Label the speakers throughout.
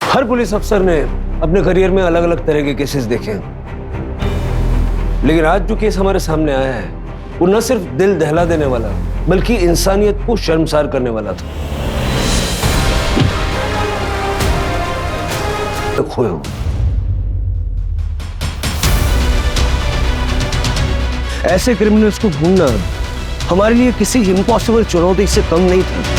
Speaker 1: हर police अफसर ने अपने करियर में अलग अलग तरह के केसेस देखे हैं, लेकिन आज जो केस हमारे सामने आया है वो न सिर्फ दिल दहला देने वाला बल्कि इंसानियत को शर्मसार करने वाला था। तो खोए हो। ऐसे क्रिमिनल्स को ढूंढना हमारे लिए किसी इम्पॉसिबल चुनौती से कम नहीं था।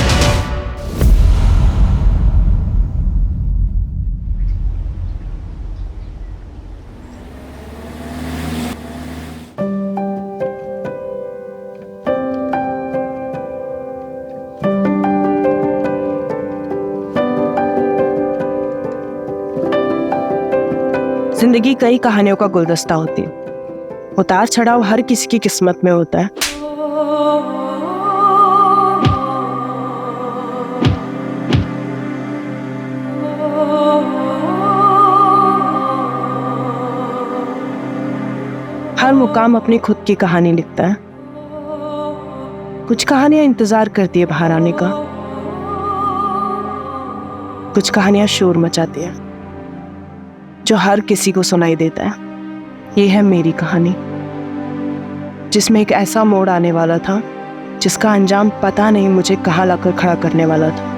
Speaker 2: जिंदगी कई कहानियों का गुलदस्ता होती है। उतार चढ़ाव हर किसी की किस्मत में होता है। हर मुकाम अपनी खुद की कहानी लिखता है। कुछ कहानियां इंतजार करती है बाहर आने का, कुछ कहानियां शोर मचाती है जो हर किसी को सुनाई देता है। ये है मेरी कहानी, जिसमें एक ऐसा मोड़ आने वाला था जिसका अंजाम पता नहीं मुझे कहाँ लाकर खड़ा करने वाला था।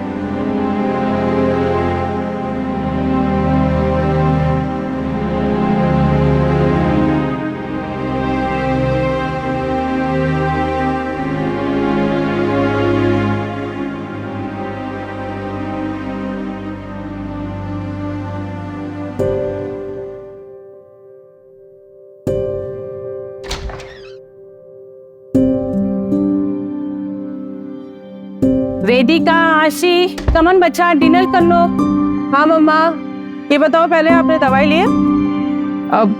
Speaker 3: वेदिका, आशी, कमन बच्चा डिनर कर लो। हाँ मम्मा, ये बताओ पहले आपने दवाई ली है? अब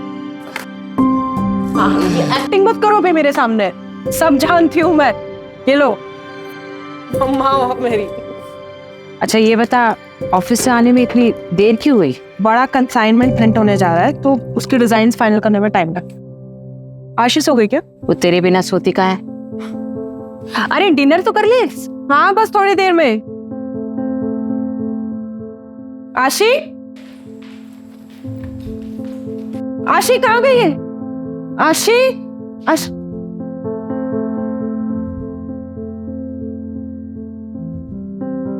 Speaker 3: हाँ, ये एक्टिंग मत करो भाई मेरे सामने, सब जानती हूँ मैं। ये लो मम्मा हो मेरी।
Speaker 4: अच्छा ये बता, ऑफिस से आने में इतनी देर क्यों हुई?
Speaker 2: बड़ा कंसाइनमेंट प्रिंट होने जा रहा है तो उसके डिजाइन फाइनल करने में टाइम लगेगा। आशीष हो गई क्या?
Speaker 4: वो तेरे बिना सोती का है।
Speaker 3: अरे डिनर तो कर ले। हाँ बस थोड़ी देर में। आशी, आशी कहाँ गई है? आशी,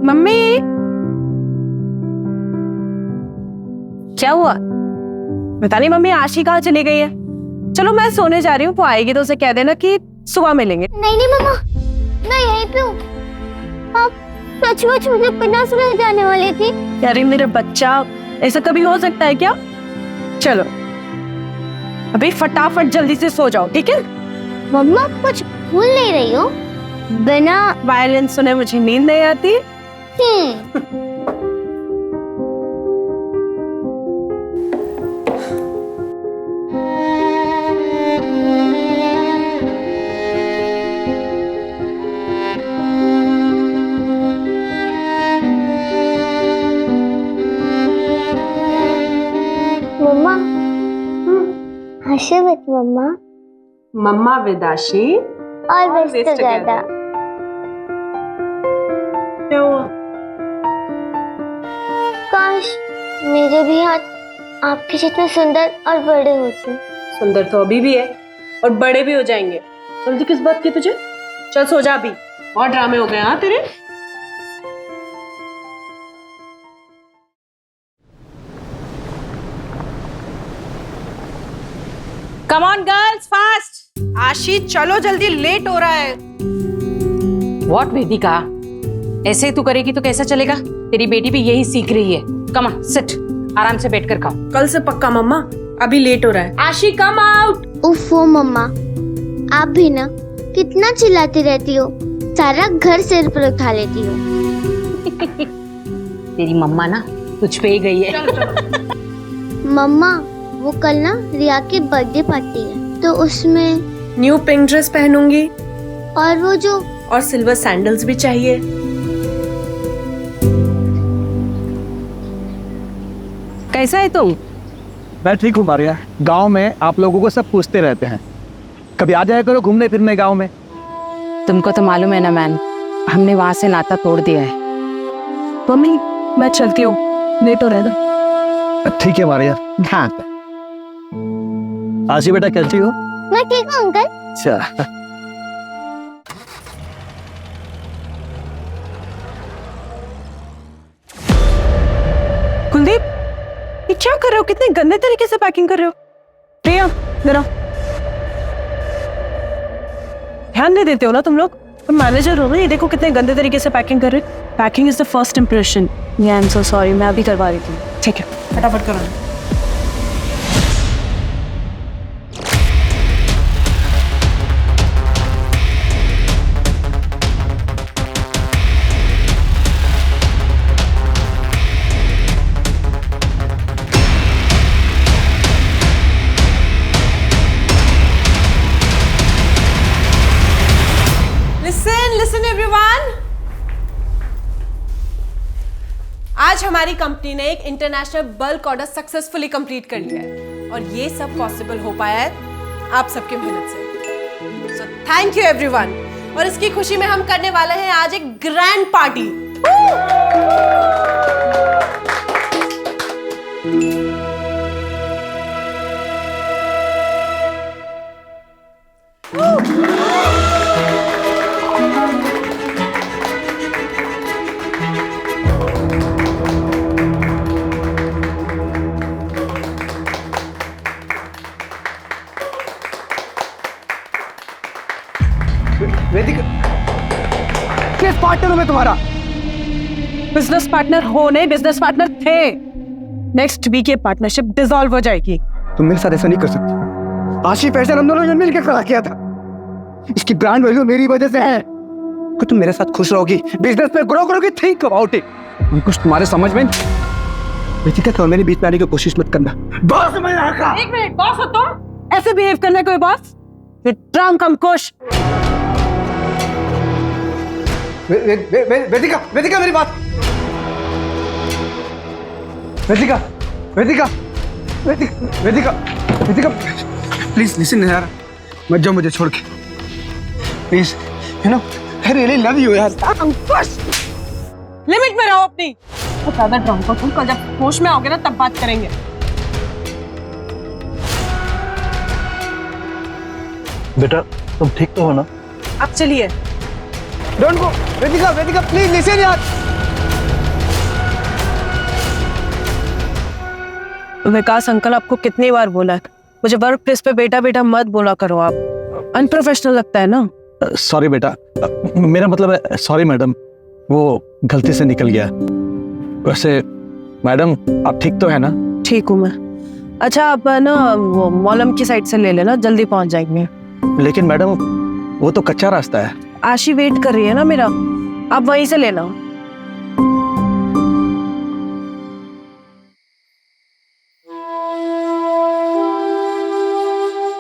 Speaker 3: मम्मी क्या हुआ? बता नहीं मम्मी, आशी कहाँ चली गई है? चलो मैं सोने जा रही हूँ, वो आएगी तो उसे कह देना कि सुबह मिलेंगे।
Speaker 5: नहीं मम्मा, मैं यहीं पे हूँ। आप सचमुच मुझे बिना सुनाए जाने वाली थी?
Speaker 3: यार मेरे बच्चा, ऐसा कभी हो सकता है क्या? चलो अभी फटाफट जल्दी से सो जाओ, ठीक है?
Speaker 5: मम्मा कुछ भूल नहीं रही हो? बिना
Speaker 3: वायलिन सुने मुझे नींद नहीं आती।
Speaker 5: मम्मा हंसे मत मम्मा।
Speaker 3: मम्मा विदाशी
Speaker 5: ऑलवेज टुगेदर।
Speaker 3: क्या हुआ?
Speaker 5: काश मेरे भी हाथ आपके जितने सुंदर और बड़े होते।
Speaker 3: सुंदर तो अभी भी है और बड़े भी हो जाएंगे। जल्दी किस बात की तुझे? चल सो जा अभी, और ड्रामे हो गए हाँ तेरे।
Speaker 6: Come on girls, fast.
Speaker 2: आशी चलो जल्दी, लेट हो रहा है।
Speaker 4: व्हाट वेदिका, ऐसे तू करेगी तो कैसा चलेगा? तेरी बेटी भी यही सीख रही है। कम ऑन सिट, आराम से बैठकर खाओ।
Speaker 2: कल से पक्का मम्मा, अभी लेट हो रहा है।
Speaker 3: आशी कम आउट।
Speaker 5: उफ़ो मम्मा, आप भी ना कितना चिल्लाती रहती हो, सारा घर सिर पर उठा लेती हो।
Speaker 4: तेरी मम्मा ना तुझ पे ही गई है।
Speaker 5: मम्मा वो कल ना रिया की बर्थडे पार्टी है तो उसमें
Speaker 2: न्यू पिंक ड्रेस पहनूंगी
Speaker 5: और वो जो
Speaker 2: और सिल्वर सैंडल्स भी चाहिए।
Speaker 3: कैसा है तुम?
Speaker 7: मैं ठीक हूँ मारिया। गांव में आप लोगों को सब पूछते रहते हैं, कभी आ जाया करो घूमने फिरने गांव में।
Speaker 4: तुमको तो मालूम है ना मैन, हमने वहां से नाता तोड़ दिया है।
Speaker 2: मम्मी मैं चलती हूँ, लेट हो रहा है।
Speaker 7: ठीक है मारिया। हाँ आशी बेटा कैसी हो?
Speaker 5: मैं ठीक हूँ अंकल।
Speaker 7: अच्छा
Speaker 3: कुलदीप, ये क्या कर रहे हो? कितने गंदे तरीके से पैकिंग कर रहे हो। प्रिया, जरा ध्यान नहीं देते हो ना तुम लोग? तुम मैनेजर हो ना, ये देखो कितने गंदे तरीके से पैकिंग कर रहे हो। Packing is the first impression.
Speaker 6: I am so sorry, मैं अभी करवा रही थी।
Speaker 3: ठीक है, फटाफट करो।
Speaker 8: लिसन एवरीवन, आज हमारी कंपनी ने एक international bulk order successfully complete कर लिया है और ये सब पॉसिबल हो पाया है आप सबकी मेहनत से। So thank you everyone. और इसकी खुशी में हम करने वाले हैं आज एक ग्रैंड पार्टी।
Speaker 7: वेदिका, किस पार्टनर हूं मैं तुम्हारा?
Speaker 3: बिजनेस पार्टनर हो नहीं, बिजनेस पार्टनर थे। नेक्स्ट वीक ये पार्टनरशिप डिसॉल्व हो जाएगी।
Speaker 7: तुम मेरे साथ ऐसा नहीं कर सकती। आशी फैशन हम दोनों ने मिलकर खड़ा किया था। इसकी ब्रांड वैल्यू मेरी वजह से है। कि तुम मेरे साथ खुश रहोगी, बिजनेस में ग्रो करोगी, थिंक अबाउट इट। कुछ तुम्हारे समझ में वेदिका, तो मेरे बीच में आने की कोशिश मत करना। बॉस समझ रहा।
Speaker 3: एक मिनट, बॉस हो तुम? ऐसे बिहेव करना कोई बॉस? ट्रम कम खुश।
Speaker 7: वेदिका, वेदिका मेरी बात। वेदिका, वेदिका, वेदिका, वेदिका, प्लीज लिसन यार, मत जाओ मुझे छोड़ के, please. You know I really love you यार।
Speaker 3: लिमिट में रहो अपनी। बहुत ज्यादा ड्रंक हो तुम। कल जब होश में आओगे ना तब बात करेंगे।
Speaker 7: बेटा तुम ठीक तो हो ना?
Speaker 3: अब चलिए।
Speaker 7: Don't go Vedika, Vedika please listen यार।
Speaker 3: विकास अंकल, आपको कितनी बार बोला है मुझे वर्क प्लेस पे बेटा बेटा मत बोला करो। आप अनप्रोफेशनल लगता है ना।
Speaker 7: सॉरी बेटा, मेरा मतलब है सॉरी मैडम, वो गलती से निकल गया। वैसे मैडम आप ठीक तो है ना?
Speaker 3: ठीक हूँ मैं। अच्छा आप ना वो मॉलम की साइड से ले लेना, जल्दी पहुंच जाएंगे।
Speaker 7: लेकिन मैडम वो तो कच्चा रास्ता है।
Speaker 3: आशी वेट कर रही है ना मेरा, आप वहीं से लेना।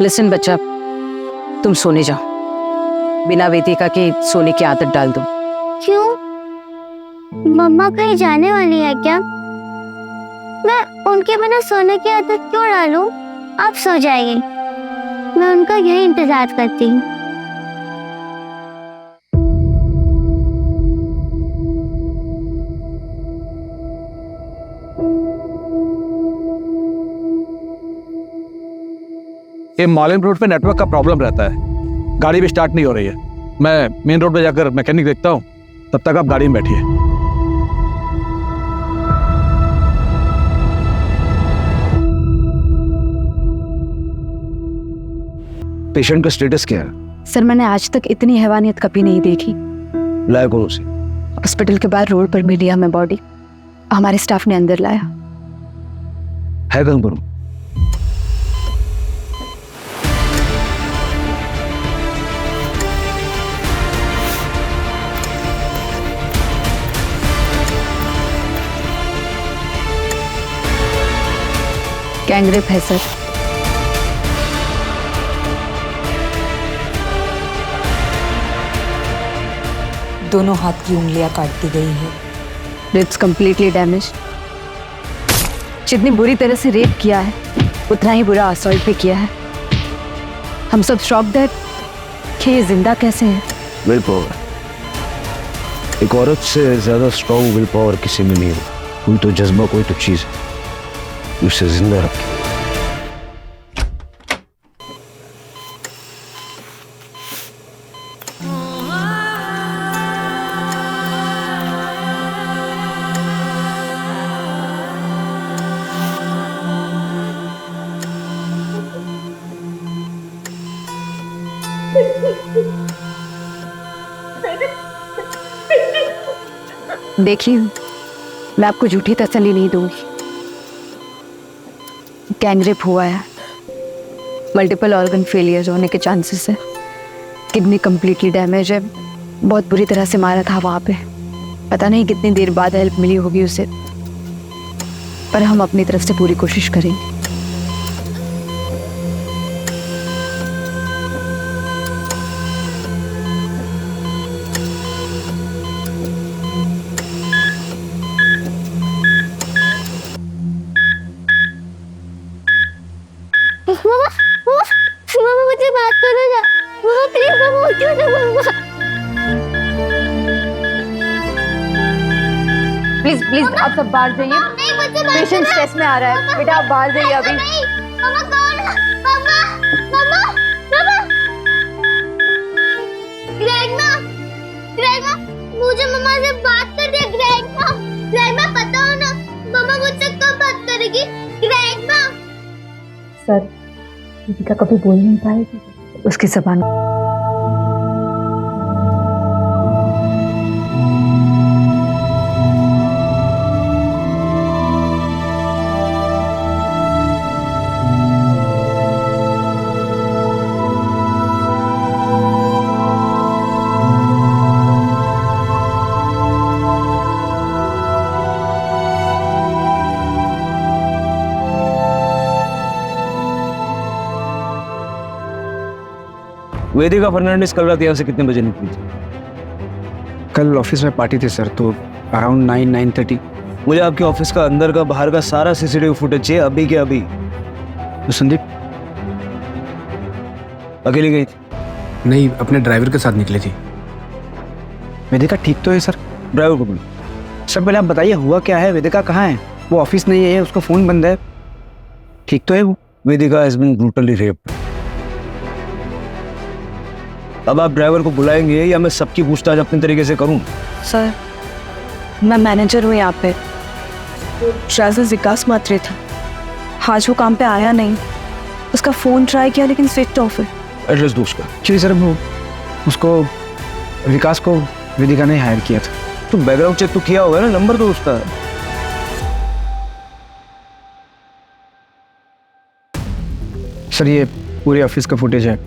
Speaker 4: लिसन बच्चा, तुम सोने जाओ। बिना वेदिका के सोने की आदत डाल दो।
Speaker 5: क्यों? मम्मा कहीं जाने वाली है क्या? मैं उनके बिना सोने की आदत क्यों डालूं? आप सो जाइए, मैं उनका यही इंतजार करती हूँ।
Speaker 7: ये मॉलिन रोड पे नेटवर्क का प्रॉब्लम रहता है, गाड़ी भी स्टार्ट नहीं हो रही है। मैं मेन रोड पे जाकर मैकेनिक देखता हूँ, तब तक आप गाड़ी में बैठिए।
Speaker 1: पेशेंट का स्टेटस क्या है?
Speaker 6: सर मैंने आज तक इतनी हैवानियत कभी नहीं देखी।
Speaker 1: लाया कौन उसे?
Speaker 6: हॉस्पिटल के बाहर रोड पर मिली हमें बॉडी, हमारे स्टाफ ने अंदर लाया।
Speaker 1: है कहाँ पर?
Speaker 6: गैंगरेप है सर।
Speaker 9: दोनों हाथ की उंगलियां काट दी गई है।
Speaker 6: Ribs completely damage. जितनी बुरी तरह से रेप किया है उतना ही बुरा असॉल्ट भी किया है। हम सब शॉक्ड है कि ये जिंदा कैसे है।
Speaker 1: विल पावर, एक औरत से ज्यादा स्ट्रॉन्ग विल पावर किसी में नहीं है। कोई तो जज्बा, कोई तो चीज उसे जिंदा रखे।
Speaker 6: देखिए, मैं आपको झूठी तसल्ली नहीं दूंगी। गैंगरेप हुआ है, मल्टीपल ऑर्गन फेलियर होने के चांसेस है, किडनी कंप्लीटली डैमेज है, बहुत बुरी तरह से मारा था वहाँ पे। पता नहीं कितनी देर बाद हेल्प मिली होगी उसे, पर हम अपनी तरफ से पूरी कोशिश करेंगे।
Speaker 5: मामा मुझे बात करो ना, मामा प्लीज, मामा उठो ना मामा।
Speaker 6: प्लीज प्लीज आप सब बाहर जाइए, पेशेंट स्ट्रेस में आ रहा है। बेटा आप बाहर जाइए अभी।
Speaker 5: मामा कौन? मामा मामा मामा ग्रैंडमा, मुझे मामा से बात कर दे। ग्रैंडमा पता हो ना, मामा मुझसे कब बात करेगी? ग्रैंडमा
Speaker 6: सर, दीपिका कभी बोल नहीं पाएगी, उसकी जबान।
Speaker 1: वेदिका फर्नांडिस कल रात यहाँ से कितने बजे निकली थी?
Speaker 7: कल ऑफिस में पार्टी थी सर, तो अराउंड 9-9:30।
Speaker 1: मुझे आपके ऑफिस का अंदर का बाहर का सारा सीसीटीवी फुटेज चाहिए, अभी के अभी।
Speaker 7: तो संदीप
Speaker 1: अकेली गई थी?
Speaker 7: नहीं, अपने ड्राइवर के साथ निकली थी। वेदिका ठीक तो है सर?
Speaker 1: ड्राइवर को बोलो।
Speaker 7: सर पहले आप बताइए हुआ क्या है, वेदिका कहाँ है? वो ऑफिस नहीं है, उसका फोन बंद है, ठीक तो है वो?
Speaker 1: वेदिका हैज बीन ब्रूटली रेप्ड। अब आप ड्राइवर को बुलाएंगे या मैं सबकी पूछताछ अपने तरीके से करूं?
Speaker 2: सर, मैं मैनेजर हूँ यहाँ पे। ड्राइवर विकास मात्रे था, आज वो काम पे आया नहीं। उसका फोन ट्राई किया लेकिन स्विच ऑफ है।
Speaker 1: एड्रेस दो उसका।
Speaker 7: एक्चुअली सर वो उसको विकास को वेदिका ने हायर किया था।
Speaker 1: तो बैकग्राउंड चेक तो किया होगा ना, नंबर तो उसका।
Speaker 7: सर ये पूरे ऑफिस का फुटेज है,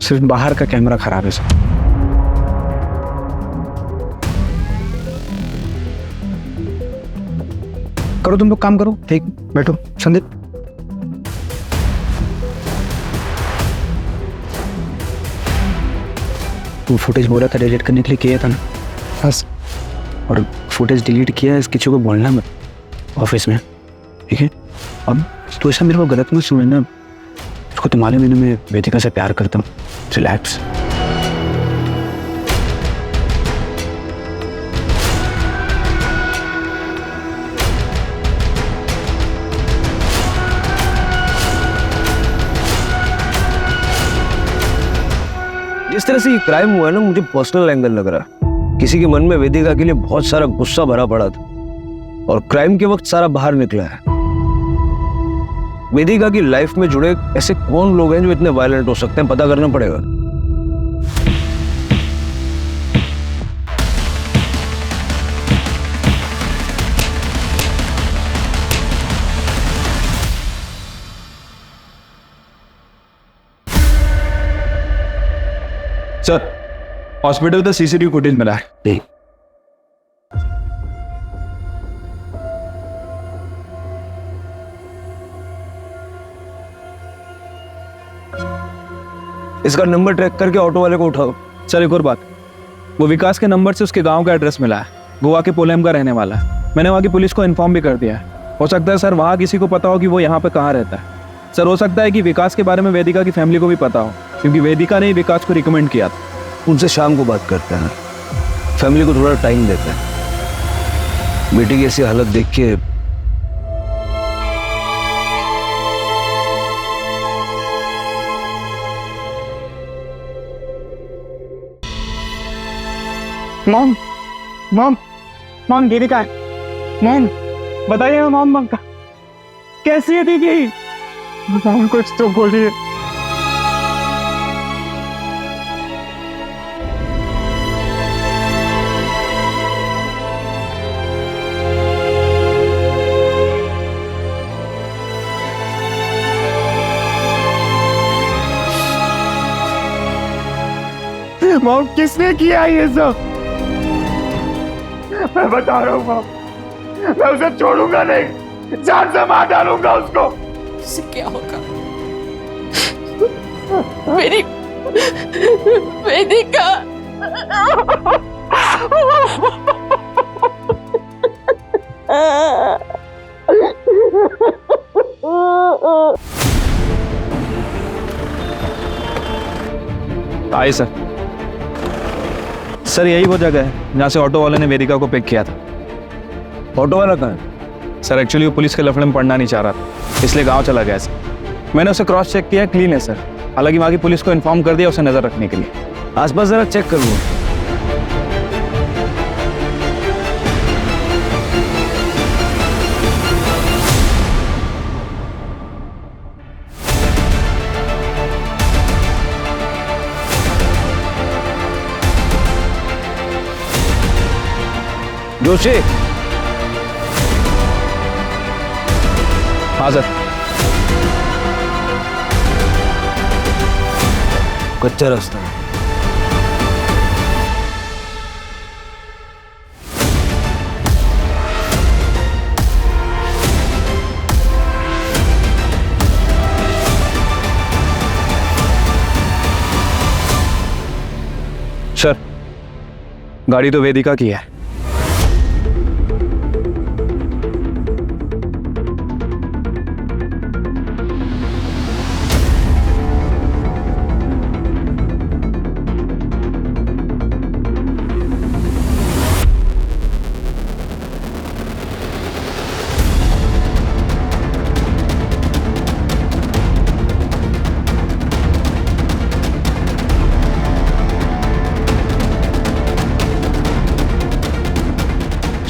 Speaker 7: सिर्फ बाहर का कैमरा खराब है सर। करो तुम लोग काम करो, ठीक बैठो। संदीप वो फुटेज बोला था डिलीट करने के लिए, किया था ना? बस, और फुटेज डिलीट किया है, इस किसी को बोलना मत ऑफिस में, ठीक है? अब तो ऐसा मेरे को गलत मत सुने ना, उसको तो मालूम है मैं वेदिका से प्यार करता हूँ। रिलैक्स।
Speaker 1: जिस तरह से ये क्राइम हुआ है ना, मुझे पर्सनल एंगल लग रहा है। किसी के मन में वेदिका के लिए बहुत सारा गुस्सा भरा पड़ा था और क्राइम के वक्त सारा बाहर निकला है। वेदिका की लाइफ में जुड़े ऐसे कौन लोग हैं जो इतने वायलेंट हो सकते हैं, पता करना पड़ेगा।
Speaker 10: सर, हॉस्पिटल का सीसीटीवी फुटेज मिला है।
Speaker 1: ठीक। इसका नंबर ट्रैक करके ऑटो वाले को उठाओ।
Speaker 10: सर एक और बात, वो विकास के नंबर से उसके गांव का एड्रेस मिला है, गोवा के पोलेम का रहने वाला है। मैंने वहाँ की पुलिस को इन्फॉर्म भी कर दिया है। हो सकता है सर वहाँ किसी को पता हो कि वो यहाँ पे कहाँ रहता है। सर हो सकता है कि विकास के बारे में वेदिका की फैमिली को भी पता हो, क्योंकि वेदिका ने ही विकास को रिकमेंड किया था।
Speaker 1: उनसे शाम को बात करते हैं, फैमिली को थोड़ा टाइम देते हैं। बेटी की ऐसी हालत देख के
Speaker 7: मॉम मॉम मॉम दीदी का है। मॉम बताइए मॉम, मॉम का कैसी है दीदी? मॉम कुछ तो बोलिए। मॉम किसने किया ये सब? मैं बता रहा हूँ मॉम, मैं उसे छोड़ूंगा नहीं, जान से मार डालूंगा उसको।
Speaker 3: इससे क्या होगा? मेरी वेदिका।
Speaker 10: आइए सर। सर यही वो जगह है जहाँ से ऑटो वाले ने वेदिका को पिक किया था।
Speaker 1: ऑटो वाला कहाँ है?
Speaker 10: सर एक्चुअली वो पुलिस के लफड़े में पड़ना नहीं चाह रहा था, इसलिए गांव चला गया सर। मैंने उसे क्रॉस चेक किया, क्लीन है सर। हालांकि वहाँ की पुलिस को इन्फॉर्म कर दिया उसे नजर रखने के लिए।
Speaker 1: आसपास जरा चेक कर लो। जोशी।
Speaker 10: हाँ सर।
Speaker 1: कच्चा रास्ता है।
Speaker 10: सर गाड़ी तो वेदिका की है।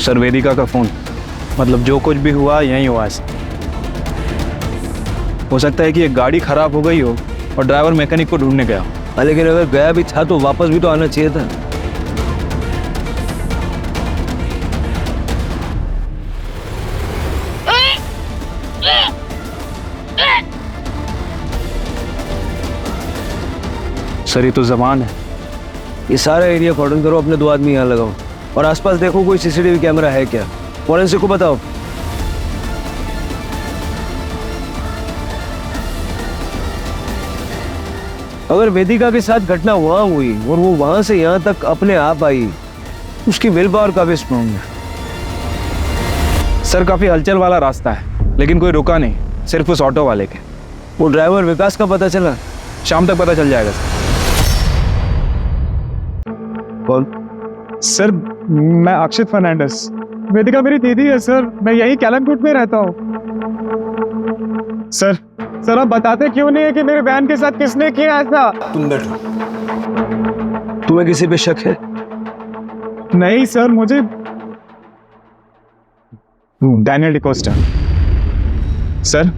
Speaker 10: सर वेदिका का फोन, मतलब जो कुछ भी हुआ यहीं हुआ है। हो सकता है कि एक गाड़ी खराब हो गई हो और ड्राइवर मैकेनिक को ढूंढने गया हो।
Speaker 1: लेकिन अगर गया भी था तो वापस भी तो आना चाहिए था।
Speaker 10: सर ये तो जबान है।
Speaker 1: ये सारा एरिया कॉर्डन करो, अपने 2 आदमी यहाँ लगाओ और आसपास देखो कोई सीसीटीवी कैमरा है क्या। फॉरेंसिक को बताओ। अगर वेदिका के साथ घटना वहां हुई और वो वहां से यहाँ तक अपने आप आई, उसकी विल पावर काफी स्ट्रॉन्ग है।
Speaker 10: सर काफी हलचल वाला रास्ता है, लेकिन कोई रुका नहीं, सिर्फ उस ऑटो वाले के।
Speaker 1: वो ड्राइवर विकास का पता चला?
Speaker 10: शाम तक पता चल जाएगा सर।
Speaker 1: कौन?
Speaker 7: सर मैं अक्षित फर्नांडिस। वेदिका मेरी दीदी है सर, मैं यही कैलमकोट में रहता हूँ। सर आप बताते क्यों नहीं है कि मेरे बहन के साथ किसने किया ऐसा?
Speaker 1: तुम बैठो। तुम्हें किसी पे शक है?
Speaker 7: नहीं सर, मुझे डैनियल डिकोस्टा। सर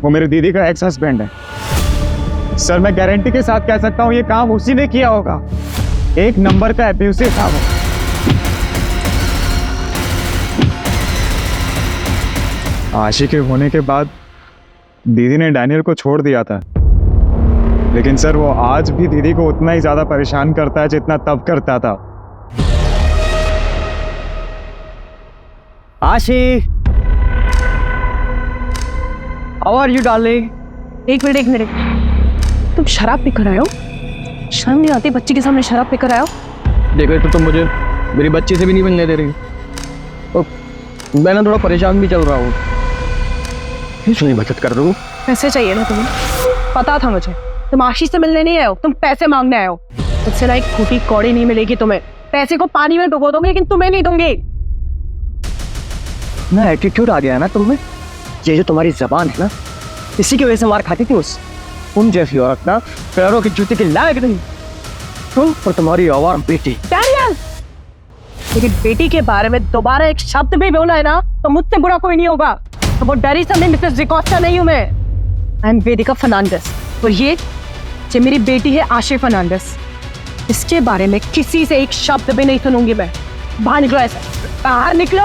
Speaker 7: वो मेरी दीदी का एक्स हस्बैंड है। सर मैं गारंटी के साथ कह सकता हूँ ये काम उसी ने किया होगा। एक नंबर का एब्यूसिव था वो। आशिक होने के बाद दीदी ने डैनियल को छोड़ दिया था, लेकिन सर वो आज भी दीदी को उतना ही ज्यादा परेशान करता है जितना तब करता था।
Speaker 11: आशी, हाउ आर यू डार्लिंग?
Speaker 2: एक मिनट, तुम शराब पीकर आए हो? शर्म नहीं आती बच्ची के सामने शराब पीकर आए हो?
Speaker 11: देखो तो तुम मुझे मेरी बच्ची से भी नहीं मिलने दे रही और मैं ना थोड़ा परेशान भी चल रहा हूँ। इसलिए बचत कर दूँ।
Speaker 2: पैसे चाहिए ना तुम्हें? पता था मुझे तुम आशीष से मिलने नहीं आए हो, तुम पैसे मांगने आए हो। तुझसे ना एक फूटी कौड़ी नहीं मिलेगी तुम्हें। पैसे को पानी में डुबो दोगे लेकिन तुम्हें नहीं दूंगी।
Speaker 7: इतना एटीट्यूड आ गया है ना तुम्हें। ये जो तुम्हारी जबान है ना, इसी की वजह से मार खाती थी उस तुम जैसी औरत ना पैरों की जूती के लायक नहीं। तुम और तुम्हारी आवार बेटी।
Speaker 3: डैनियल, मेरी बेटी के बारे में दोबारा एक शब्द भी बोला है ना तो मुझसे बुरा कोई नहीं होगा। तो वो डरी समझे मिसेस डिकोस्टा नहीं हूं मैं। आई एम वेदिका फर्नांडिस और ये मेरी बेटी है आशी फर्नांडिस। इसके बारे में किसी से एक शब्द भी नहीं सुनूंगी मैं। बाहर निकलो, ऐसे बाहर निकलो।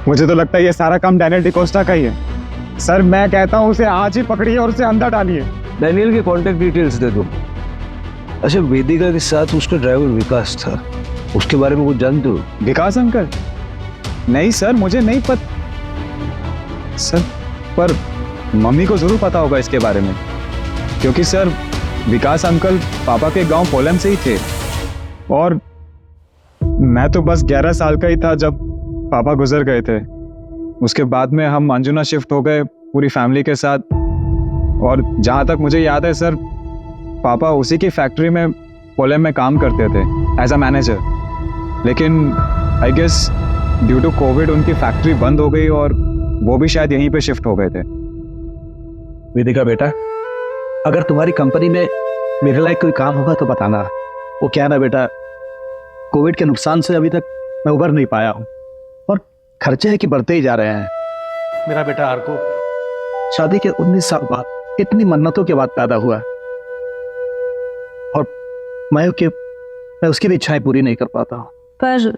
Speaker 10: मुझे तो लगता है ये सारा काम डैनियल डिकोस्टा का ही है। सर मैं कहता हूँ उसे आज ही पकड़िए और उसे अंदर डालिए।
Speaker 1: डैनियल के कांटेक्ट डिटेल्स दे दो। अच्छा, वेदिका के साथ उसका ड्राइवर विकास था, उसके बारे में कुछ जानते हो?
Speaker 10: विकास अंकल? नहीं सर, मुझे नहीं पता सर, पर मम्मी को जरूर पता होगा इसके बारे में, क्योंकि सर विकास अंकल पापा के गांव पोलम से ही थे और मैं तो बस 11 साल का ही था जब पापा गुजर गए थे। उसके बाद में हम अंजुना शिफ्ट हो गए पूरी फैमिली के साथ, और जहाँ तक मुझे याद है सर, पापा उसी की फैक्ट्री में पोलम में काम करते थे एज अ मैनेजर। लेकिन I guess due to COVID उनकी फैक्ट्री बंद हो गई और वो भी शायद यहीं पे शिफ्ट हो गए थे।
Speaker 7: वेदिका बेटा, अगर तुम्हारी कंपनी में मेरे लायक कोई काम होगा तो बताना। वो क्या ना बेटा, कोविड के नुकसान से अभी तक मैं उबर नहीं पाया हूँ और खर्चे हैं कि बढ़ते ही जा रहे हैं। मेरा बेटा आर्को शादी के 19 साल बाद इतनी मन्नतों के बाद पैदा हुआ और मैं उसकी भी इच्छाएं पूरी नहीं कर पाता हूँ।
Speaker 2: पर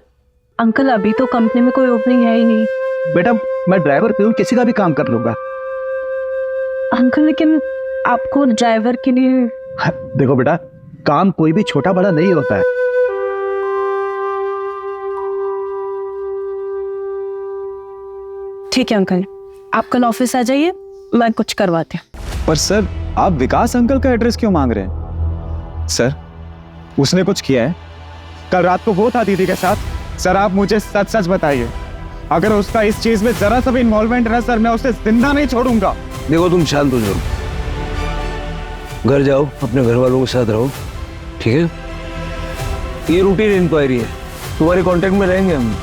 Speaker 2: अंकल, अभी तो कंपनी में कोई ओपनिंग है ही नहीं।
Speaker 7: बेटा मैं ड्राइवर पे हूँ, किसी का भी काम कर लूंगा।
Speaker 2: अंकल, लेकिन आपको ड्राइवर के लिए
Speaker 7: देखो बेटा, काम कोई भी छोटा बड़ा नहीं होता है।
Speaker 2: ठीक है अंकल, आप कल ऑफिस आ जाइए, मैं कुछ करवाती हूँ।
Speaker 10: पर सर आप विकास अंकल का एड्रेस क्यों मांग रहे हैं? सर उसने कुछ किया है? कल रात को वो था दीदी के साथ। सर आप मुझे सच सच बताइए, अगर उसका इस चीज में जरा सा भी इन्वॉल्वमेंट है सर, मैं उसे जिंदा नहीं छोड़ूंगा।
Speaker 1: देखो तुम शांत हो जाओ, घर जाओ, अपने घर वालों के साथ रहो, ठीक है? ये रूटीन इंक्वायरी है, तुम्हारे कांटेक्ट में रहेंगे हम।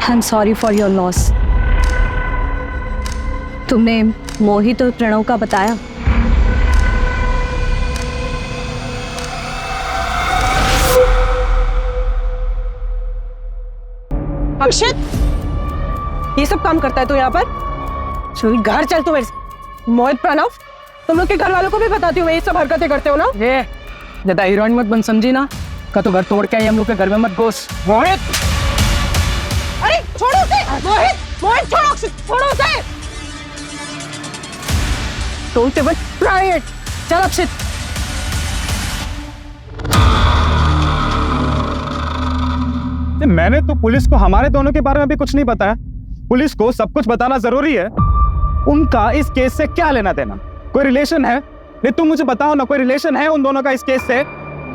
Speaker 6: I'm sorry for your loss. तुमने मोहित और प्रणव का बताया?
Speaker 3: अक्षित, ये सब काम करता है तू यहाँ पर? चल घर चल तू मेरे से। मोहित, प्रणव, तुम लोग के घर वालों को भी बताती हूँ मैं ये सब हरकतें करते हो ना?
Speaker 11: ये ज्यादा हीरोइन मत बन, समझी ना? का तो घर तोड़ के आई, हम लोग के घर में मत घुस। मोहित,
Speaker 3: अरे छोड़ो उसे! मोहित, मोहित छोड़ो, अक्षित छोड़ो उसे! Don't even try it. चल अक्षित।
Speaker 10: मैंने तो पुलिस को हमारे दोनों के बारे में भी कुछ नहीं बताया। पुलिस को सब कुछ बताना जरूरी है। उनका इस केस से क्या लेना देना? कोई रिलेशन है? नहीं तुम मुझे बताओ ना, कोई रिलेशन है उन दोनों का इस केस से?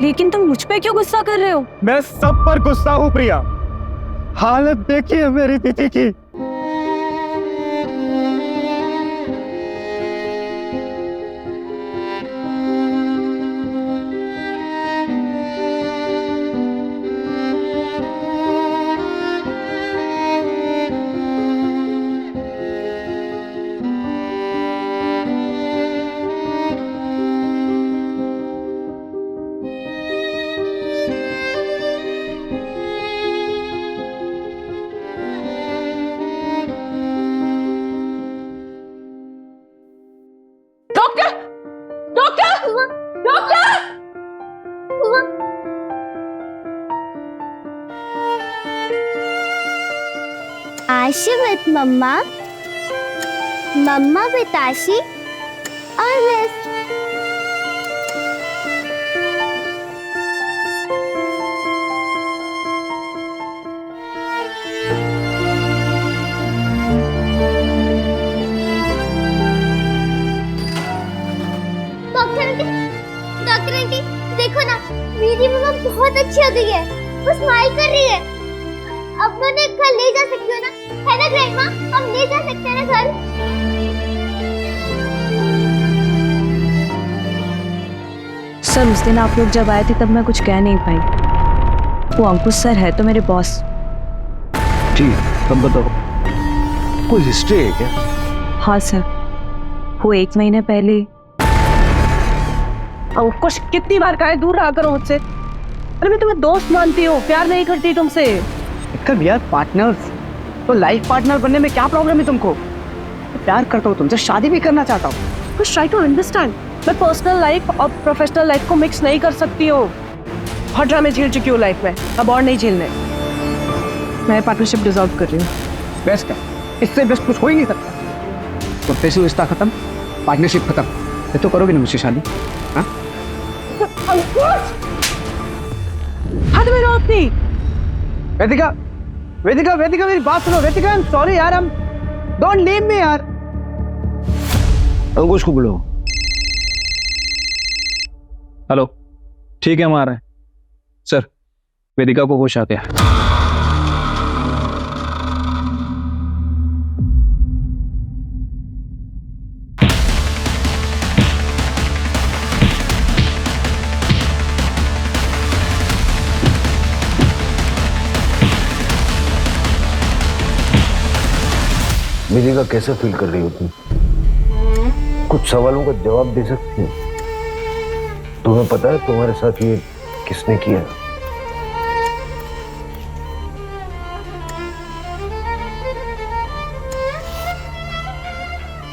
Speaker 6: लेकिन तुम मुझ पे क्यों गुस्सा कर रहे हो?
Speaker 10: मैं सब पर गुस्सा हूँ प्रिया। हालत देखिए मेरी दीदी की।
Speaker 5: आशी विथ मम्मा, मम्मा विथ आशी और मिस। डॉक्टर आंटी देखो ना, मेरी मम्मा बहुत अच्छी हो गई है, वो स्माइल कर रही है। अब मैं उन्हें घर ले जा सकती हूँ ना, है ना ग्रैंडमा? हम ले जा सकते हैं ना घर?
Speaker 6: सर उस दिन आप लोग जब आए थे तब मैं कुछ कह नहीं पाई। वो अंकुश सर है तो मेरे बॉस।
Speaker 1: जी, तब बताओ, कोई हिस्ट्री है क्या?
Speaker 6: हाँ सर, वो 1 महीने पहले।
Speaker 3: अंकुश कितनी बार कहा है दूर रहा करो मुझसे। अरे मैं तुम्हें दोस्त मानती हूँ, प्यार नहीं करती तुमसे।
Speaker 7: कब यार पार्टनर्स, तो लाइफ पार्टनर बनने में क्या प्रॉब्लम है तुमको? तो प्यार करता हूँ तुमसे, शादी भी करना चाहता हूँ।
Speaker 3: कुछ ट्राई टू अंडरस्टैंड। मैं पर्सनल लाइफ और प्रोफेशनल लाइफ को मिक्स नहीं कर सकती हूँ। बहुत ड्रामे झेल चुकी हूँ लाइफ में, अब और नहीं झेलने। मैं पार्टनरशिप डिसॉल्व कर रही हूँ।
Speaker 7: बेस्ट है, इससे बेस्ट कुछ हो ही नहीं सकता। प्रोफेशनल रिश्ता खत्म, पार्टनरशिप खत्म, ये तो करोगे ना मुझसे शादी? हाँ?
Speaker 3: हाथ में रो अपनी।
Speaker 7: वेदिका, वेदिका, वेदिका मेरी बात सुनो। वेदिका, आई एम सॉरी यार, हम डोंट लीव मी यार।
Speaker 1: अंकुश को बुलाओ।
Speaker 10: हेलो, ठीक है, हम आ रहे हैं। सर, वेदिका को होश आ गया।
Speaker 1: वेदिका, कैसा फील कर रही हो तुम? कुछ सवालों का जवाब दे सकती हो? तुम्हें पता है तुम्हारे साथ ये किसने किया?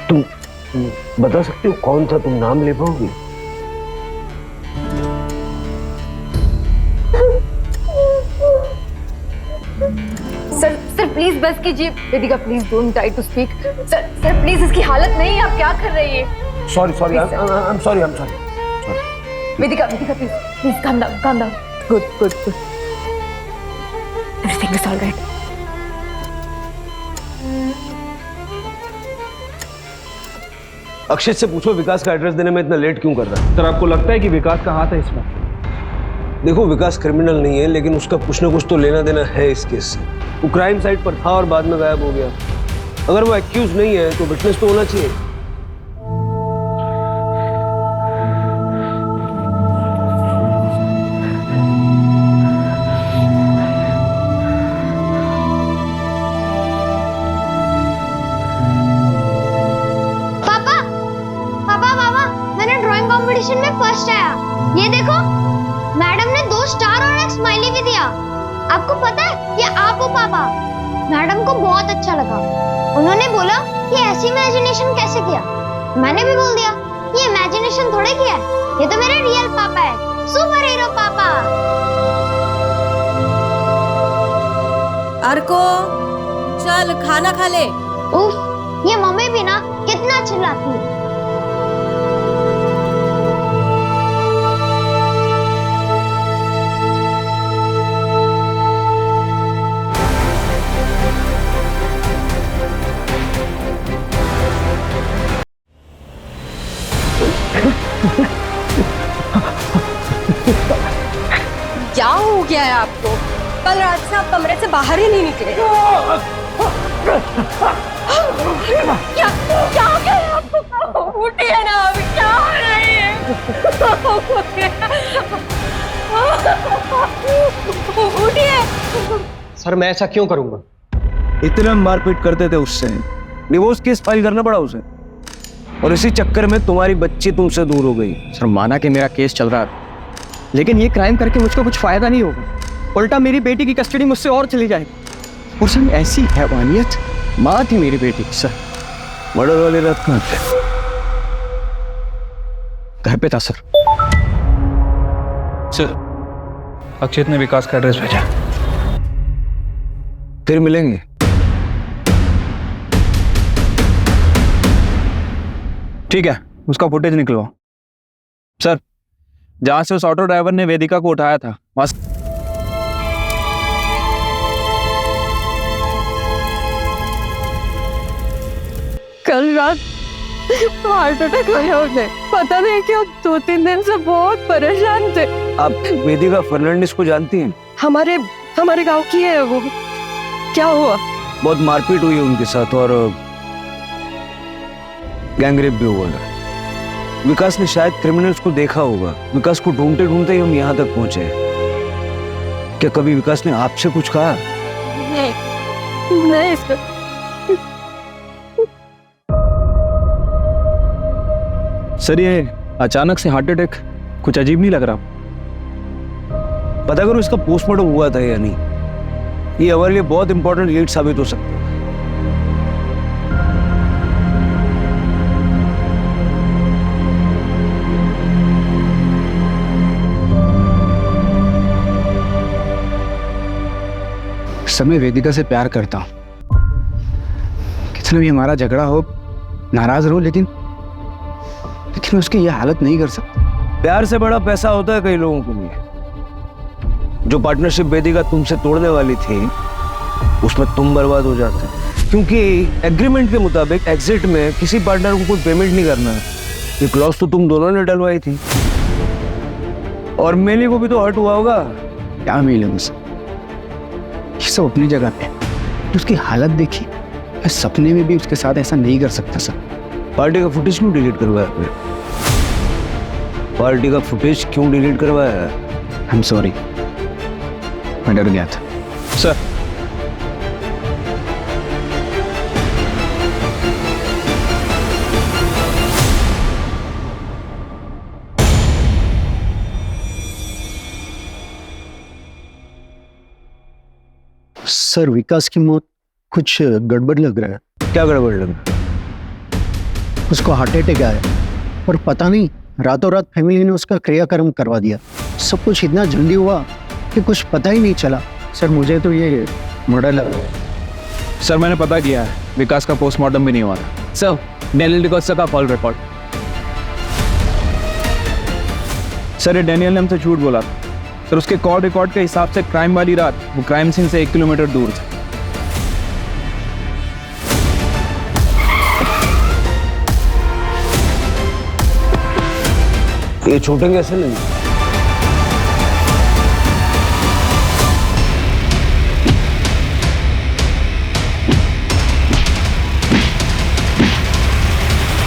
Speaker 1: तुम बता सकते हो कौन था? तुम नाम ले पाओगे?
Speaker 6: सर प्लीज बस कीजिए। Vedika please don't try to speak. Sir please, इसकी हालत नहीं है, आप क्या कर रही है?
Speaker 1: Sorry sorry, I am sorry.
Speaker 6: Vedika please calm down. Good. Everything is all right.
Speaker 1: Akshit से पूछो विकास का एड्रेस देने में इतना लेट क्यों कर रहा है?
Speaker 10: सर, आपको लगता है कि विकास का हाथ है इसमें?
Speaker 1: देखो, विकास क्रिमिनल नहीं है, लेकिन उसका कुछ ना कुछ तो लेना देना है इस केस से। वो क्राइम साइट पर था और बाद में गायब हो गया। अगर वो एक्यूज नहीं है तो विटनेस तो होना चाहिए।
Speaker 5: पापा, मैंने ड्राइंग कंपटीशन में फर्स्ट आया। ये देखो, मैडम ने 2 स्टार और एक स्माइली भी दिया। आपको पता है, ये आप हो पापा। मैडम को बहुत अच्छा लगा। उन्होंने बोला कि ऐसी इमेजिनेशन कैसे किया। मैंने भी बोल दिया ये इमेजिनेशन थोड़े किया है, ये तो मेरे रियल पापा है, सुपर हीरो पापा।
Speaker 8: अर्को, चल खाना खा ले।
Speaker 5: उफ, ये मम्मी भी ना कितना चिल्लाती है।
Speaker 8: क्या हो गया है आपको? कल रात से आप कमरे से बाहर ही नहीं निकले। क्या हो गया है आपको? उठिए ना, अभी क्या हो रही है? उठिए।
Speaker 11: सर, मैं ऐसा क्यों करूंगा?
Speaker 1: इतना मारपीट करते थे उससे, डिवोर्स केस फाइल करना पड़ा उसे, और इसी चक्कर में तुम्हारी बच्ची तुमसे दूर हो गई।
Speaker 7: सर, माना कि मेरा केस चल रहा था, लेकिन ये क्राइम करके मुझको कुछ फायदा नहीं होगा। उल्टा मेरी बेटी की कस्टडी मुझसे और चली जाएगी। और सर, ऐसी हैवानियत, माँ थी मेरी बेटी। सर,
Speaker 1: मर्डर वाली रात कहाँ थे?
Speaker 7: घर पे था सर।
Speaker 10: सर, अक्षित ने विकास का एड्रेस भेजा।
Speaker 1: फिर मिलेंगे।
Speaker 10: ठीक है, उसका फुटेज निकलवाओ। सर, जहां से उस ऑटो ड्राइवर ने वेदिका को उठाया था वहां से
Speaker 3: कल रात हार्ट अटैक आया उन्हें, पता नहीं क्यों 2-3 दिन से बहुत परेशान थे।
Speaker 1: आप वेदिका फर्नांडिस को जानती हैं?
Speaker 3: हमारे गांव की है वो। क्या हुआ?
Speaker 1: बहुत मारपीट हुई है उनके साथ और गैंगरेप भी हुआ है। विकास ने शायद क्रिमिनल्स को देखा होगा। विकास को ढूंढते ढूंढते ही हम यहाँ तक पहुंचे। क्या कभी विकास ने आपसे कुछ कहा?
Speaker 3: नहीं सर।
Speaker 10: सर ये अचानक से हार्ट अटैक कुछ अजीब नहीं लग रहा?
Speaker 1: पता करो इसका पोस्टमार्टम हुआ था या नहीं। ये हमारे लिए बहुत इंपॉर्टेंट लीड साबित हो सकता है।
Speaker 7: सर मैं वेदिका से प्यार करता हूँ। कितना भी हमारा झगड़ा हो, नाराज रहो, लेकिन मैं उसकी यह हालत नहीं कर सकता।
Speaker 1: प्यार से बड़ा पैसा होता है कई लोगों के लिए। जो पार्टनरशिप वेदिका तुमसे तोड़ने वाली थी उसमें तुम बर्बाद हो जाते, क्योंकि एग्रीमेंट के मुताबिक एग्जिट में किसी पार्टनर को कोई पेमेंट नहीं करना है। ये क्लॉज तो तुम दोनों ने डलवाई थी। और मेली को भी तो हर्ट हुआ होगा।
Speaker 7: क्या मिले सर, ये सब अपनी जगह पे। उसकी हालत देखी, मैं सपने में भी उसके साथ ऐसा नहीं कर सकता सर।
Speaker 1: पार्टी का फुटेज क्यों डिलीट करवाया फिर? पार्टी का फुटेज क्यों डिलीट करवाया?
Speaker 7: आई एम सॉरी, मैं डर गया था
Speaker 10: सर।
Speaker 7: सर विकास की मौत कुछ गड़बड़ लग रहा है।
Speaker 1: क्या गड़बड़ लग रहा है?
Speaker 7: उसको हार्ट अटैक आया और पता नहीं रातों रात फैमिली ने उसका क्रियाक्रम करवा दिया। सब कुछ इतना जल्दी हुआ कि कुछ पता ही नहीं चला। सर मुझे तो ये मर्डर लग रहा है।
Speaker 10: सर मैंने पता किया है, विकास का पोस्टमार्टम भी नहीं हुआ था। सर डैनियल डिकोस्टा का कॉल रिकॉर्ड। सर ये डैनियल ने हमसे झूठ बोला था। सर उसके कॉल रिकॉर्ड के हिसाब से क्राइम वाली रात वो क्राइम सीन से 1 किलोमीटर दूर था।
Speaker 1: ये छूटेंगे ऐसे नहीं।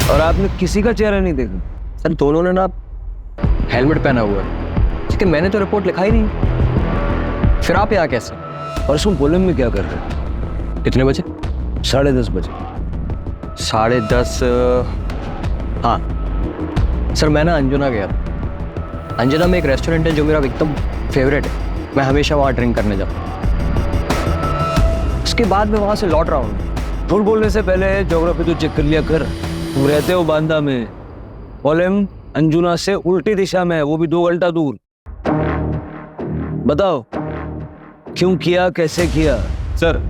Speaker 1: और आपने किसी का चेहरा नहीं देखा?
Speaker 11: सर दोनों ने ना हेलमेट पहना हुआ है, लेकिन मैंने तो रिपोर्ट लिखा ही नहीं। फिर आप यहाँ कैसे?
Speaker 1: और उसको पोलम में क्या कर रहे हैं?
Speaker 11: कितने बजे?
Speaker 1: 10:30 बजे।
Speaker 11: 10:30। हाँ सर, मैं ना अंजुना गया था। अंजुना में एक रेस्टोरेंट है जो मेरा एकदम फेवरेट है। मैं हमेशा वहाँ ड्रिंक करने जाता हूँ। उसके बाद मैं वहाँ से लौट रहा हूँ।
Speaker 1: झूठ बोलने से पहले ज्योग्राफी तो चेक कर लिया कर। तुम रहते हो बांदा में, पोलम अंजुना से उल्टी दिशा में है, वो भी 2 घंटा दूर। बताओ क्यों किया, कैसे किया?
Speaker 10: सर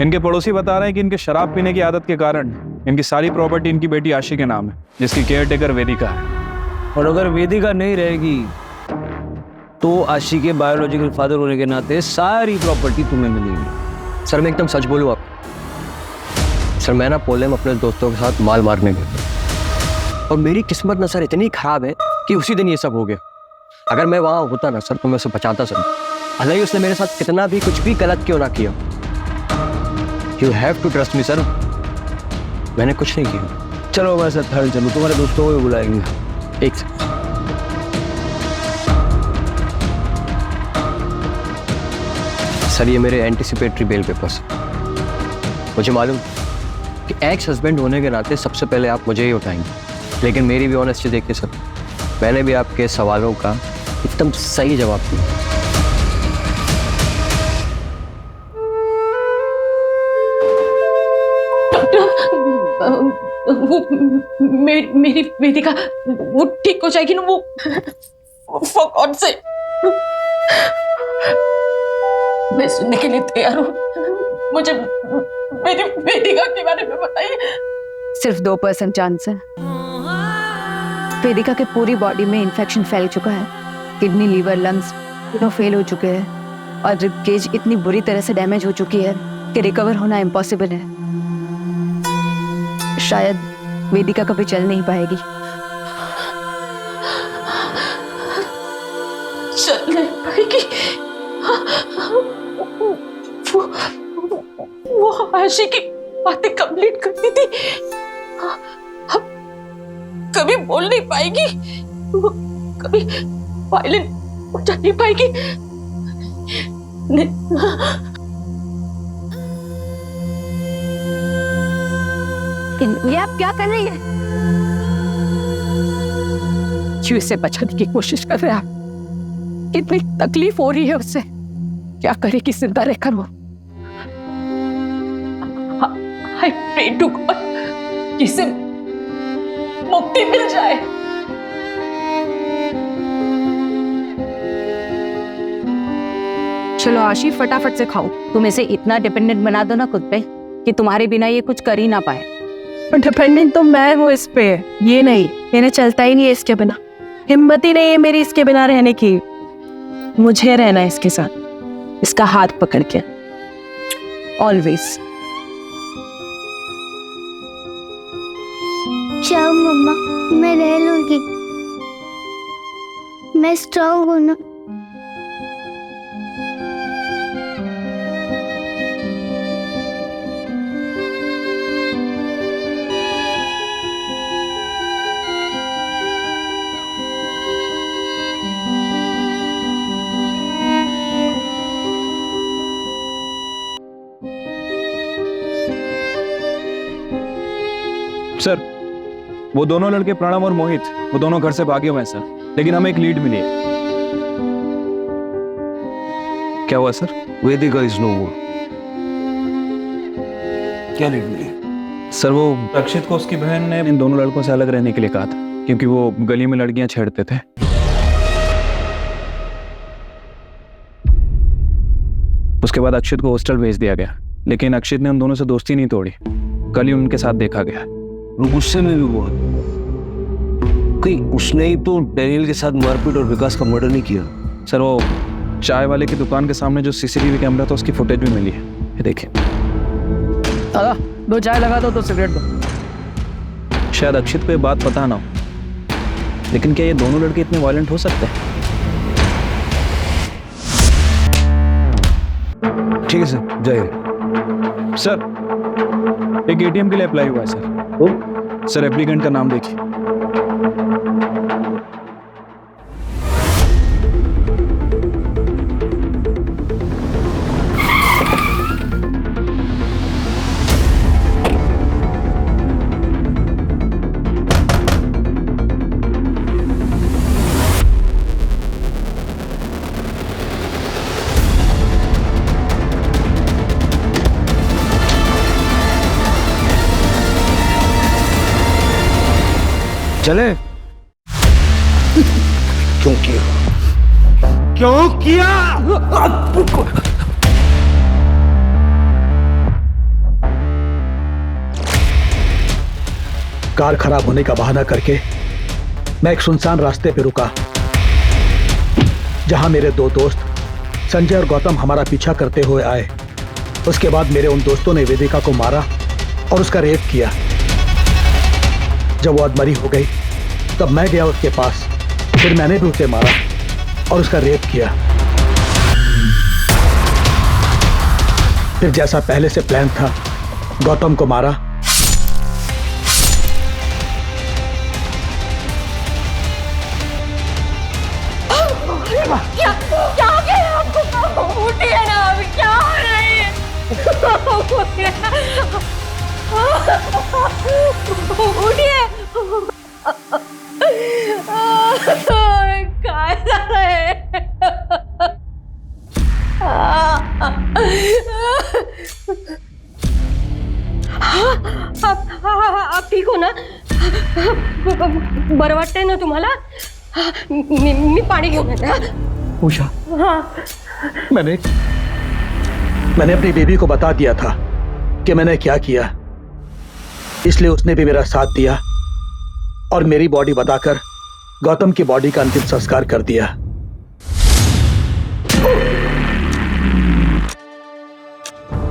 Speaker 10: इनके पड़ोसी बता रहे हैं कि इनके शराब पीने की आदत के कारण इनकी सारी प्रॉपर्टी इनकी बेटी आशी के नाम है, जिसकी केयरटेकर वेदिका है।
Speaker 1: और अगर वेदिका नहीं रहेगी तो आशी के बायोलॉजिकल फादर होने के नाते सारी प्रॉपर्टी तुम्हें मिलेगी।
Speaker 11: सर मैं एकदम सच बोलूँ आप, सर मैं ना पोलम अपने दोस्तों के साथ माल मारने गया और मेरी किस्मत ना सर इतनी खराब है कि उसी दिन ये सब हो गया। अगर मैं वहाँ होता ना सर तो मैं उसे बचाता सर। भले ही उसने मेरे साथ कितना भी कुछ भी गलत क्यों ना किया। You have to trust me sir, मैंने कुछ नहीं किया।
Speaker 1: चलो मैं सर थर्ड चलूँ, तुम्हारे दोस्तों को भी बुलाएंगे।
Speaker 11: एक सेकंड। सर ये मेरे एंटिसिपेटरी बेल पेपर्स। मुझे मालूम कि एक्स हस्बैंड होने के नाते सबसे पहले आप मुझे ही उठाएंगे, लेकिन मेरी भी ऑनेस्टी देखिए सर, मैंने भी आपके सवालों का एकदम सही जवाब दिया।
Speaker 4: वो मेरी वेदिका वो ठीक हो जाएगी ना? वो for God से मैं सुनने के लिए तैयार हूँ। मुझे मेरी वेदिका के बारे में बताइए।
Speaker 6: सिर्फ 2% चांस है। वेदिका के पूरी बॉडी में इन्फेक्शन फैल चुका है। किडनी, लीवर, लंग्स दोनों फेल हो चुके हैं और रिब केज इतनी बुरी तरह से डैमेज हो चुकी है कि रिकवर होना इम्पॉसिबल है। शायद वेदिका कभी चल नहीं पाएगी।
Speaker 4: चल नहीं पाएगी। वो आशी की बातें कंप्लीट करती थी, अब कभी बोल नहीं पाएगी, वो कभी वायलेंट हो जा नहीं पाएगी।
Speaker 6: ये आप क्या कर रही है?
Speaker 3: क्यों इसे बचाने की कोशिश कर रहे हैं आप? कितनी तकलीफ हो रही है उससे, क्या करेगी जिंदा रहकर वो?
Speaker 4: I pray to God कि इसे मुक्ति मिल जाए।
Speaker 6: चलो आशी, फटाफट से खाओ। तुम इसे इतना डिपेंडेंट बना दो ना खुद पे कि तुम्हारे बिना ये कुछ कर ही ना पाए।
Speaker 3: डिपेंडेंट तो मैं हूँ इस पे, ये नहीं। मैंने चलता ही नहीं है इसके बिना, हिम्मत ही नहीं है मेरी इसके बिना रहने की। मुझे रहना है इसके साथ, इसका हाथ पकड़ के ऑलवेज।
Speaker 5: जाओ मम्मा, मैं रह लूंगी, मैं स्ट्रांग हूँ ना।
Speaker 10: सर, वो दोनों लड़के प्रणव और मोहित, वो दोनों घर से भागे हुए हैं सर, लेकिन हमें एक लीड मिली है। क्या हुआ सर?
Speaker 1: वेदिका इज नो मोर। क्या लीड मिली?
Speaker 10: सर, वो रक्षित को उसकी बहन ने इन दोनों लड़कों से अलग रहने के लिए कहा था, क्योंकि वो गली में लड़कियां छेड़ते थे। उसके बाद अक्षित को हॉस्टल भेज दिया गया, लेकिन अक्षित ने उन दोनों से दोस्ती नहीं तोड़ी। कल ही उनके साथ देखा गया।
Speaker 1: वो गुस्से में भी बहुत, कहीं उसने ही तो डैनियल के साथ मारपीट और विकास का मर्डर नहीं किया?
Speaker 10: सर, वो चाय वाले की दुकान के सामने जो सीसीटीवी कैमरा था उसकी फुटेज भी मिली है, ये देखिए।
Speaker 3: दादा, दो चाय लगा दो, सिगरेट दो।
Speaker 10: शायद अक्षित को ये बात पता ना हो, लेकिन क्या ये दोनों लड़के इतने वायलेंट हो सकते हैं?
Speaker 1: ठीक है सर, जाइए।
Speaker 10: सर, एक एटीएम के लिए अप्लाई हुआ है सर। सर, एप्लीकेंट का नाम देखिए।
Speaker 1: चले? क्यों किया? क्यों किया?
Speaker 7: कार खराब होने का बहाना करके मैं एक सुनसान रास्ते पे रुका, जहां मेरे दो दोस्त संजय और गौतम हमारा पीछा करते हुए आए। उसके बाद मेरे उन दोस्तों ने वेदिका को मारा और उसका रेप किया। जब वो अधमरी हो गई तब मैं गया उसके पास, फिर मैंने भी उसे मारा और उसका रेप किया। फिर जैसा पहले से प्लान था, गौतम को मारा।
Speaker 4: क्या हो गया आपको? उठिए ना, अभी क्या हो रही है? उठिए। आप ठीक हो ना? बरं वाटतंय ना तुम्हाला? मी पाणी घेऊन येते।
Speaker 7: उषा,
Speaker 4: हाँ,
Speaker 7: मैंने अपनी बेबी को बता दिया था कि मैंने क्या किया, इसलिए उसने भी मेरा साथ दिया और मेरी बॉडी बताकर गौतम की बॉडी का अंतिम संस्कार कर दिया।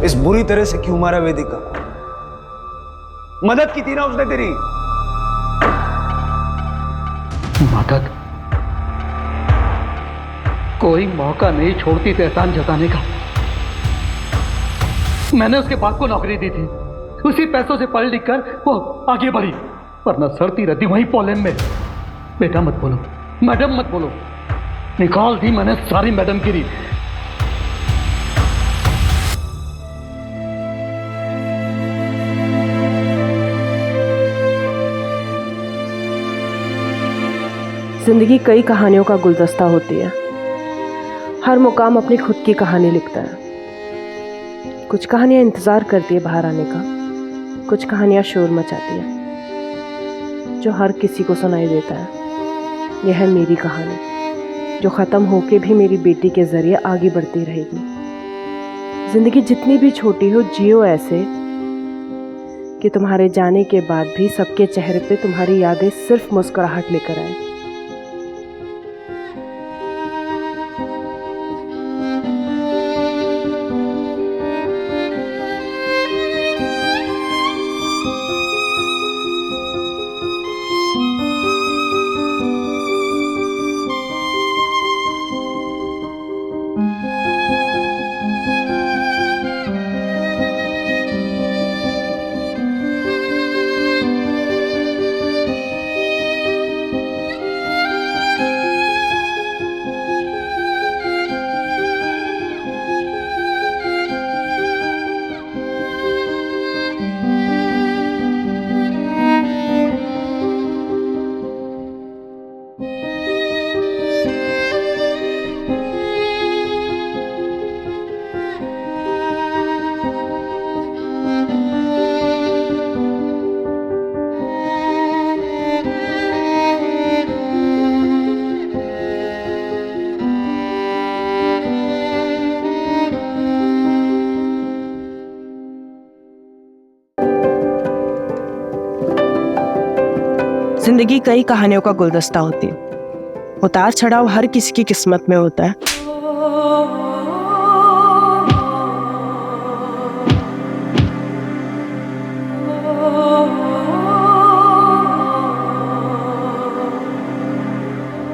Speaker 1: इस बुरी तरह से क्यों मारा वेदिका? मदद की थी ना उसने तेरी।
Speaker 7: मदद? कोई मौका नहीं छोड़ती थी एहसान जताने का। मैंने उसके बाप को नौकरी दी थी, उसी पैसों से पढ़ लिख कर वो आगे बढ़ी, वरना सड़ती रहती वहीं पोलैंड में। बेटा मत बोलो, मैडम मत बोलो, निकाल दी मैंने सारी मैडम गिरी।
Speaker 2: जिंदगी कई कहानियों का गुलदस्ता होती है। हर मुकाम अपनी खुद की कहानी लिखता है। कुछ कहानियां इंतजार करती है बाहर आने का, कुछ कहानियां शोर मचाती है जो हर किसी को सुनाई देता है। यह है मेरी कहानी, जो ख़त्म होके भी मेरी बेटी के जरिए आगे बढ़ती रहेगी। जिंदगी जितनी भी छोटी हो, जियो ऐसे कि तुम्हारे जाने के बाद भी सबके चेहरे पे तुम्हारी यादें सिर्फ मुस्कुराहट लेकर आए। जिंदगी कई कहानियों का गुलदस्ता होती है। उतार चढ़ाव हर किसी की किस्मत में होता है।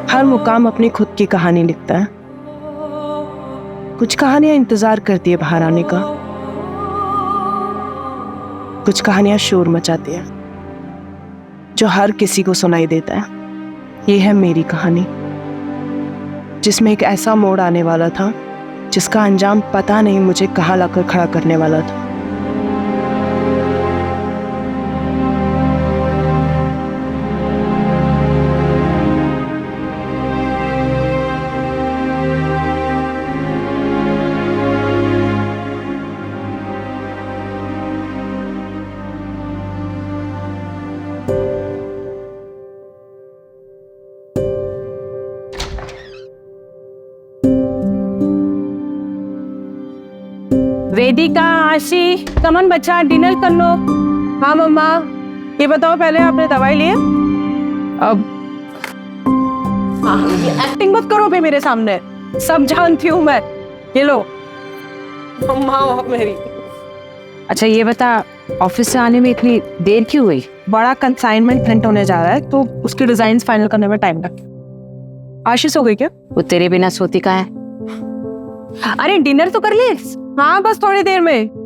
Speaker 2: हर मुकाम अपनी खुद की कहानी लिखता है। कुछ कहानियां इंतजार करती है बाहर आने का, कुछ कहानियां शोर मचाती है जो हर किसी को सुनाई देता है। ये है मेरी कहानी, जिसमें एक ऐसा मोड़ आने वाला था जिसका अंजाम पता नहीं मुझे कहाँ लाकर खड़ा करने वाला था।
Speaker 3: वेदिका, आशी, कमन बच्चा डिनर कर लो। हाँ मम्मा, ये बताओ पहले आपने दवाई ली है? अब हाँ, ये एक्टिंग मत करो मेरे सामने, सब जानती हूँ मैं। ये लो मम्मा आप मेरी।
Speaker 6: अच्छा ये बता, ऑफिस से आने में इतनी देर क्यों हुई?
Speaker 2: बड़ा कंसाइनमेंट प्रिंट होने जा रहा है तो उसके डिजाइन फाइनल करने में टाइम लगा। आशीष हो गई क्या?
Speaker 6: वो तेरे बिना सोती का है।
Speaker 3: अरे डिनर तो कर ले। हाँ बस थोड़ी देर में।